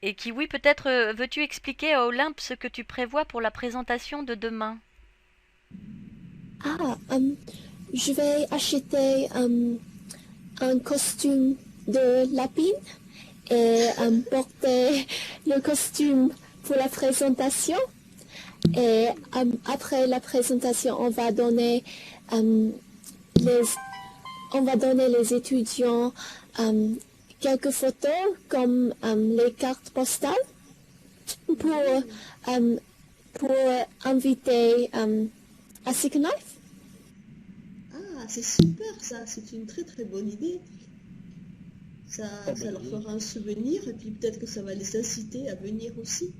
Et Kiwi, peut-être veux-tu expliquer à Olympe ce que tu prévois pour la présentation de demain? Ah, je vais acheter un costume de lapine et porter le costume pour la présentation. Et après la présentation, euh, les, on va donner les étudiants quelques photos comme les cartes postales pour, euh, pour inviter à Second Life. Ah, c'est super ça, c'est une très très bonne idée. Ah Ça ben leur oui. fera un souvenir et puis peut-être que ça va les inciter à venir aussi.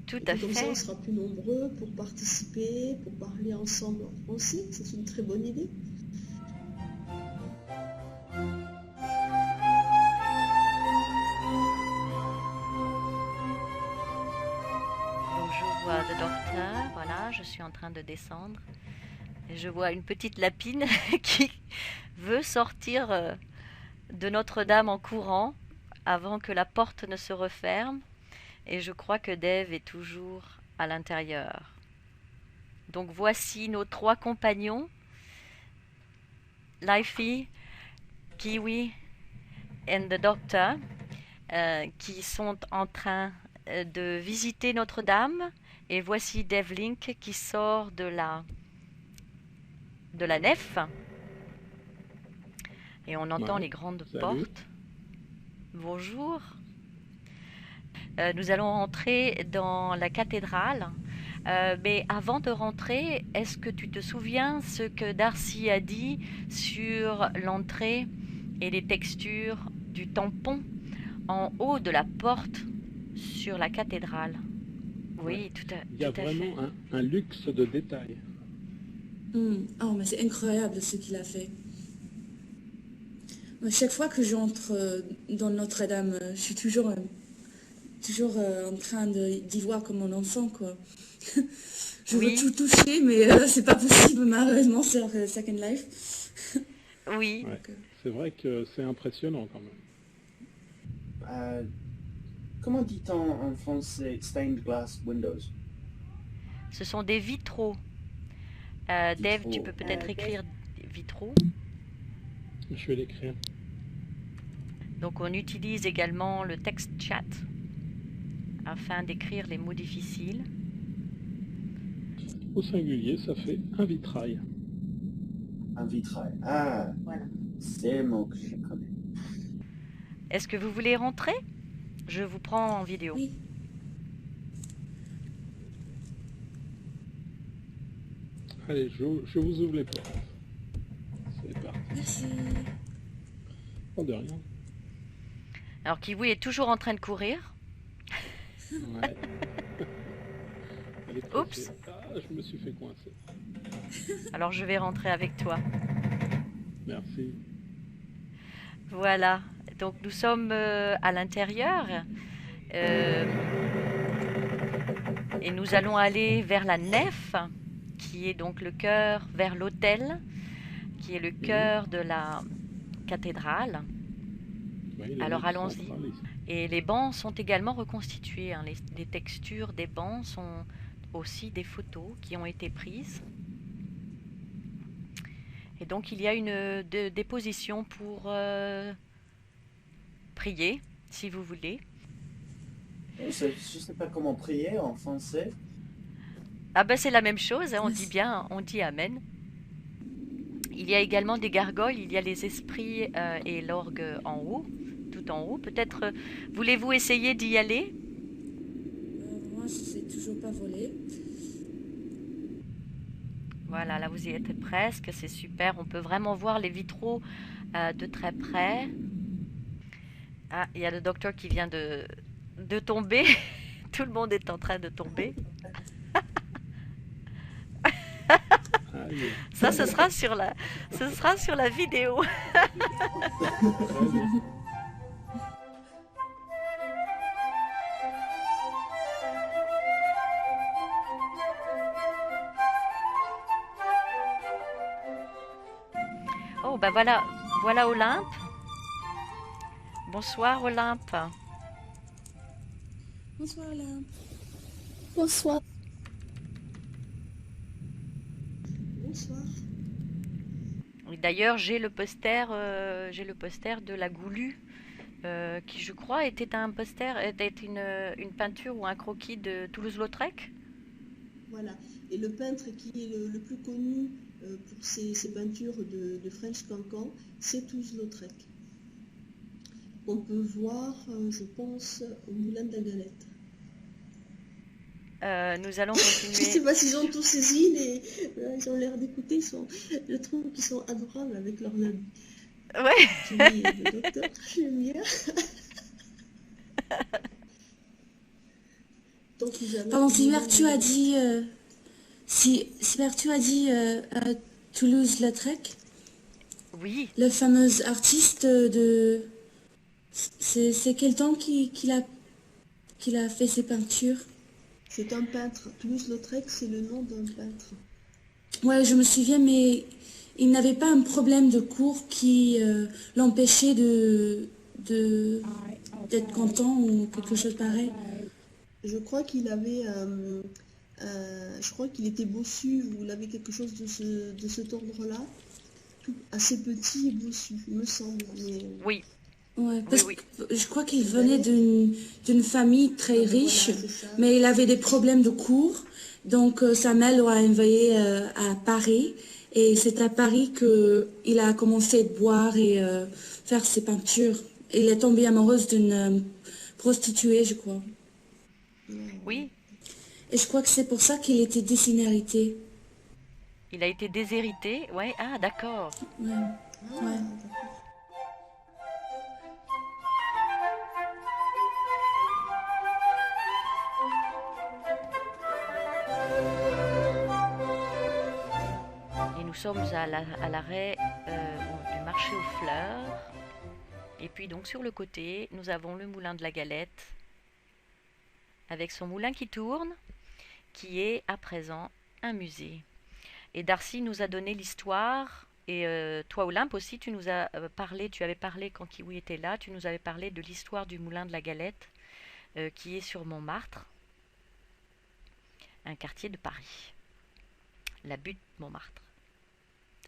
Tout Et à puis comme ça, on fait. sera plus nombreux pour participer, pour parler ensemble en français. C'est une très bonne idée. Donc je vois The Doctor, voilà, je suis en train de descendre. Et je vois une petite lapine qui veut sortir de Notre-Dame en courant avant que la porte ne se referme. Et je crois que Dave est toujours à l'intérieur. Donc voici nos trois compagnons, Lifey, Kiwi et The Doctor, qui sont en train de visiter Notre-Dame. Et voici Dave Link qui sort de la nef. Et on entend Ouais. les grandes Salut. portes. Bonjour. Nous allons entrer dans la cathédrale. Mais avant de rentrer, est-ce que tu te souviens ce que Darcy a dit sur l'entrée et les textures du tampon en haut de la porte sur la cathédrale? Ouais. Oui, Il y a tout à fait. vraiment un luxe de détails. Oh, mais c'est incroyable ce qu'il a fait. Chaque fois que j'entre dans Notre-Dame, je suis toujours en train d'y voir comme mon enfant, quoi. Je veux tout Oui, toucher, mais c'est pas possible malheureusement sur Second Life. oui. Ouais. Donc, C'est vrai que c'est impressionnant quand même. Euh, comment dit-on en français stained glass windows? Ce sont des vitraux. Dave, tu peux Vitraux. peut-être écrire vitraux. Je vais l'écrire. Donc on utilise également le text chat afin d'écrire les mots difficiles. Au singulier, ça fait un vitrail. Un vitrail. Ah, Voilà. c'est le mot que je connais. Est-ce que vous voulez rentrer? Je vous prends en vidéo. oui. Allez, je vous ouvre les portes. C'est parti. Merci. Pas de rien. Alors Kiwi est toujours en train de courir. Ouais. Elle est Oups. pressée. Ah, je me suis fait coincer. Alors je vais rentrer avec toi. Merci. Voilà. Donc nous sommes à l'intérieur. Euh, et nous allons aller vers la nef, qui est donc le cœur, vers l'autel, qui est le cœur de la cathédrale. Oui, Alors l'évêque allons-y. central ici. Et les bancs sont également reconstitués, hein. Les textures des bancs sont aussi des photos qui ont été prises. Et donc il y a des positions pour prier, si vous voulez. Je ne sais pas comment prier en français. Ah ben c'est la même chose, hein, on dit Merci. bien, on dit Amen. Il y a également des gargoyles, il y a les esprits et l'orgue en haut, tout en haut. Peut-être voulez-vous essayer d'y aller? Moi, je sais toujours pas voler. Voilà, là vous y êtes presque, c'est super. On peut vraiment voir les vitraux de très près. Ah, il y a le docteur qui vient de tomber. Tout le monde est en train de tomber. Allez, Ça, ce sera sur la vidéo. très bien. Oh, bah voilà, voilà Olympe. Bonsoir Olympe. Bonsoir Olympe. Bonsoir. Bonsoir. Oui, d'ailleurs, j'ai le poster de la Goulue, qui je crois était une peinture ou un croquis de Toulouse-Lautrec. Voilà. Et le peintre qui est le plus connu pour ses peintures de French Cancan, c'est Toulouse-Lautrec. On peut voir, je pense, au Moulin de la Galette. Nous allons Je sais continuer. pas s'ils ont tous saisi, mais ils ont l'air d'écouter. Je trouve qu'ils sont adorables avec leurs habits. Ouais. Jimmy et le docteur, j'aime bien. Donc, ils avaient Pardon, au Moulin Sylvain, de tu la as Galette. dit, Sylvain, tu as dit Toulouse-Lautrec, Oui. le fameux artiste de... C'est quel temps qu'il a fait ses peintures? C'est un peintre. Toulouse-Lautrec, c'est le nom d'un peintre. Ouais, je me souviens, mais il n'avait pas un problème de cours qui l'empêchait d'être content ou quelque chose pareil. Je crois qu'il avait, je crois qu'il était bossu ou il avait quelque chose de cet ordre-là, assez petit et bossu, il me semble. Mais Oui. Ouais, parce Oui. que je crois qu'il venait d'une famille très riche, voilà, c'est ça. mais il avait des problèmes de cours. Donc sa mère l'a envoyé à Paris. Et c'est à Paris qu'il a commencé à boire et faire ses peintures. Il est tombé amoureuse d'une prostituée, je crois. Oui. Et je crois que c'est pour ça qu'il était désinhérité. Il a été déshérité. Ouais. Ah, d'accord. Ouais. Ah, Ouais. d'accord. Et nous sommes à l'arrêt du marché aux fleurs. Et puis donc sur le côté, nous avons le moulin de la Galette, avec son moulin qui tourne, qui est à présent un musée. Et Darcy nous a donné l'histoire. Et toi, Olympe, aussi, tu nous as parlé, tu avais parlé quand Kiwi était là, tu nous avais parlé de l'histoire du moulin de la Galette, qui est sur Montmartre, un quartier de Paris, la butte Montmartre.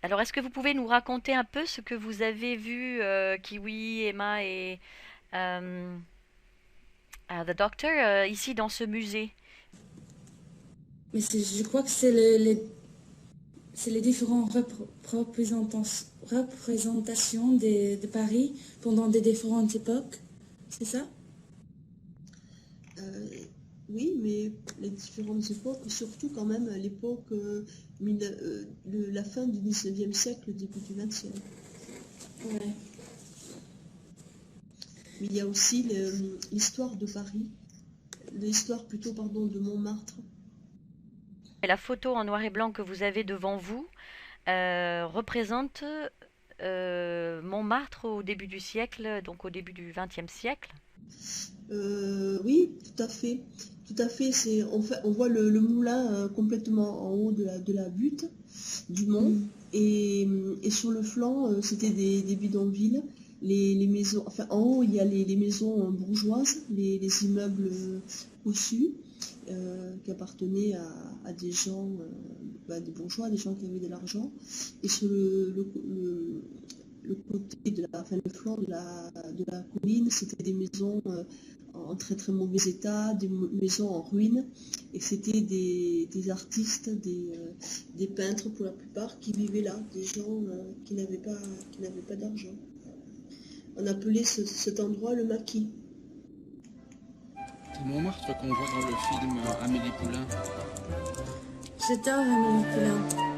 Alors, est-ce que vous pouvez nous raconter un peu ce que vous avez vu, Kiwi, Emma et The Doctor, ici dans ce musée? Mais je crois que c'est les différentes représentations de Paris pendant des différentes époques. C'est ça? Oui, mais les différentes époques, surtout quand même l'époque de la fin du 19e siècle, début du 20e. Ouais. Mais il y a aussi l'histoire de Paris, l'histoire plutôt, pardon, de Montmartre. Et la photo en noir et blanc que vous avez devant vous représente Montmartre au début du siècle, donc au début du XXe siècle. Oui, tout à fait. Tout à fait. On voit le moulin complètement en haut de la butte du mont. Et sur le flanc, c'était des bidonvilles. Les maisons, enfin en haut, il y a les maisons bourgeoises, les immeubles cossus, qui appartenaient à des gens, des bourgeois, des gens qui avaient de l'argent. Et sur le côté le flanc de la colline, c'était des maisons en très très mauvais état, des maisons en ruine, et c'était des artistes, des peintres pour la plupart qui vivaient là, des gens qui n'avaient pas d'argent. On appelait cet endroit le maquis. C'est Montmartre qu'on voit dans le film Amélie Poulain. J'adore Amélie Poulain.